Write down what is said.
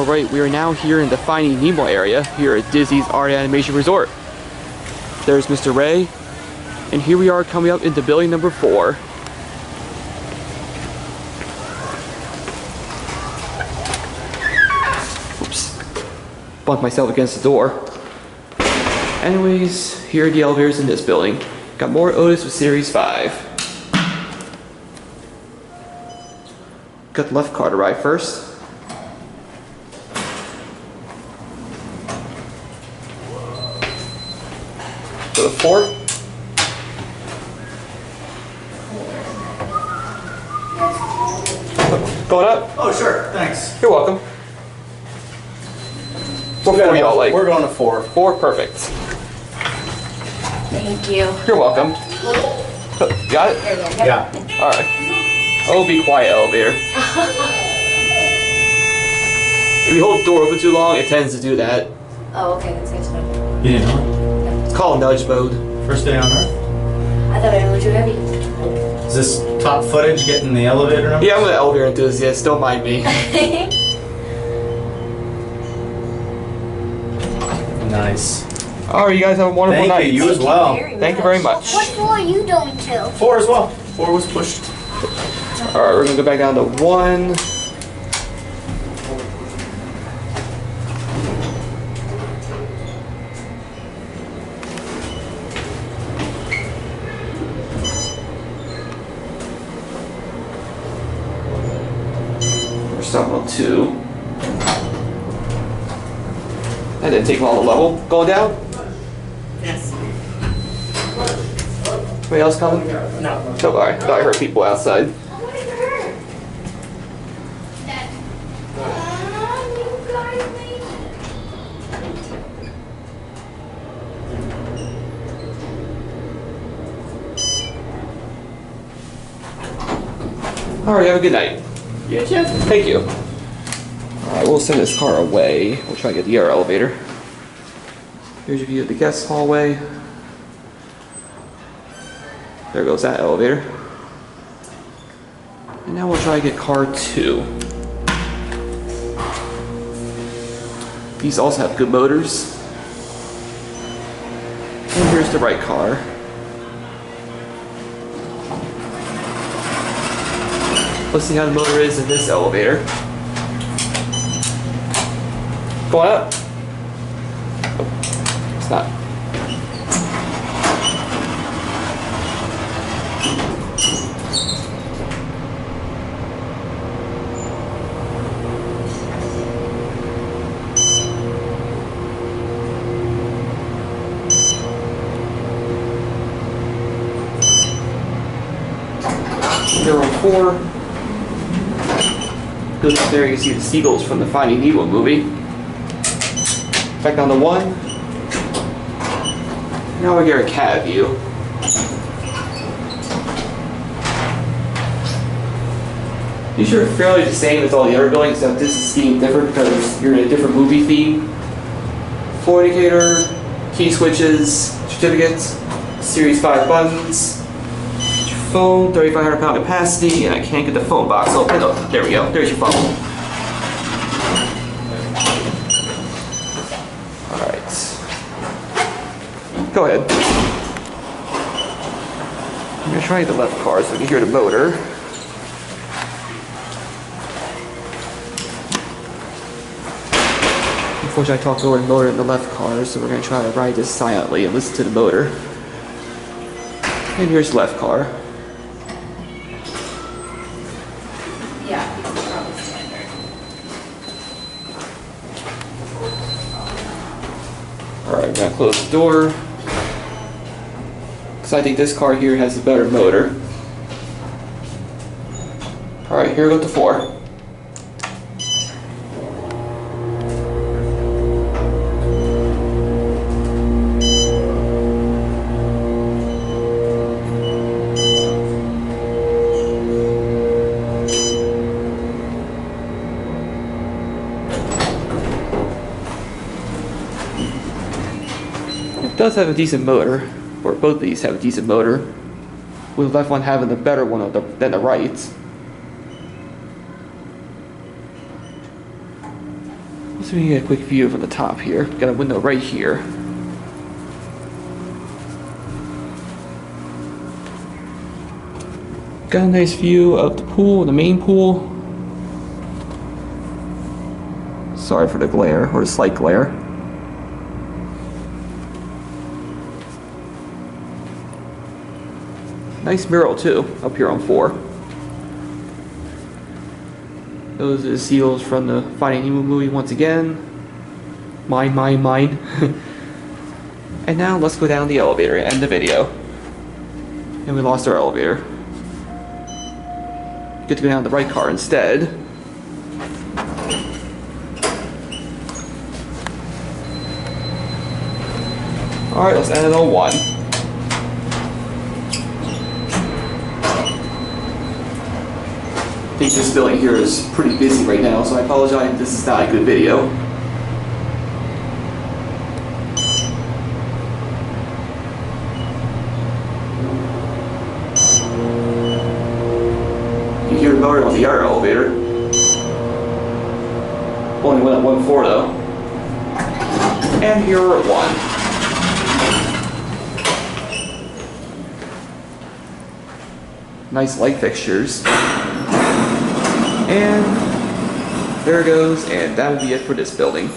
Alright, we are now here in the Finding Nemo area here at Disney's Art Animation Resort. There's Mr. Ray, and here we are coming up into building number 4. Oops. Bumped myself against the door. Anyways, here are the elevators in this building. Got more Otis with Series 5. Got the left car to ride first. Go to 4. Going up? Oh, sure. Thanks. You're welcome. What floor y'all like? We're going to 4. 4, perfect. Thank you. You're welcome. Got it? There you go. Yeah. Alright. Oh, be quiet, elevator. If you hold the door open too long, it tends to do that. Oh, okay. That's good to know. You didn't know It's called nudge mode. it? First day on Earth? I thought I was too heavy. Is this top footage getting the elevator number? Yeah, I'm an elevator enthusiast. Don't mind me. Nice. Alright, you guys have a wonderful night. Thank you. You as well. Thank you very much. What floor are you going to? 4 as well. 4 was pushed. Alright, we're gonna go back down to 1. We're starting on 2. That didn't take long to level. Going down? Yes. Anybody else coming? No. Oh, alright. Thought I heard people outside. Alright, have a good night. You too. Thank you. Alright, we'll send this car away. We'll try to get the air elevator. Here's a view of the guest hallway. There goes that elevator. And now we'll try to get car 2. These also have good motors. And here's the right car. Let's see how the motor is in this elevator. Going up? Oh, it's not. There are 4. Good up there, you can see the seagulls from the Finding Nemo movie. Back down to 1. Now we get a cat view. These are fairly the same as all the other buildings, except this is themed different because you're in a different movie theme. Floor indicator, key switches, certificates, Series 5 buttons, phone, 3,500 pound capacity, and I can't get the phone box open. Oh, there we go. There's your phone. Alright. Go ahead. I'm going to try the left car so we can hear the motor. Unfortunately, I talked over the motor in the left car, so we're going to try to ride this silently and listen to the motor. And here's the left car. Yeah, it's probably standard. Alright, I'm going to close the door. Because I think this car here has a better motor. Alright, here we go to 4. It does have a decent motor, or both of these have a decent motor, with the left one having the better one than the right. So we get a quick view from the top here. Got a window right here. Got a nice view of the pool, the main pool. Sorry for the glare, or the slight glare. Nice mural too, up here on 4. Those are the seals from the Finding Nemo movie once again. Mine. And now let's go down the elevator and end the video. And we lost our elevator. Get to go down the right car instead. Alright, let's end it on 1. I think this building here is pretty busy right now, so I apologize if this is not a good video. You hear the motor on the other elevator. Only went up 1 floor though. And here we're at 1. Nice light fixtures. And there it goes, and that will be it for this building.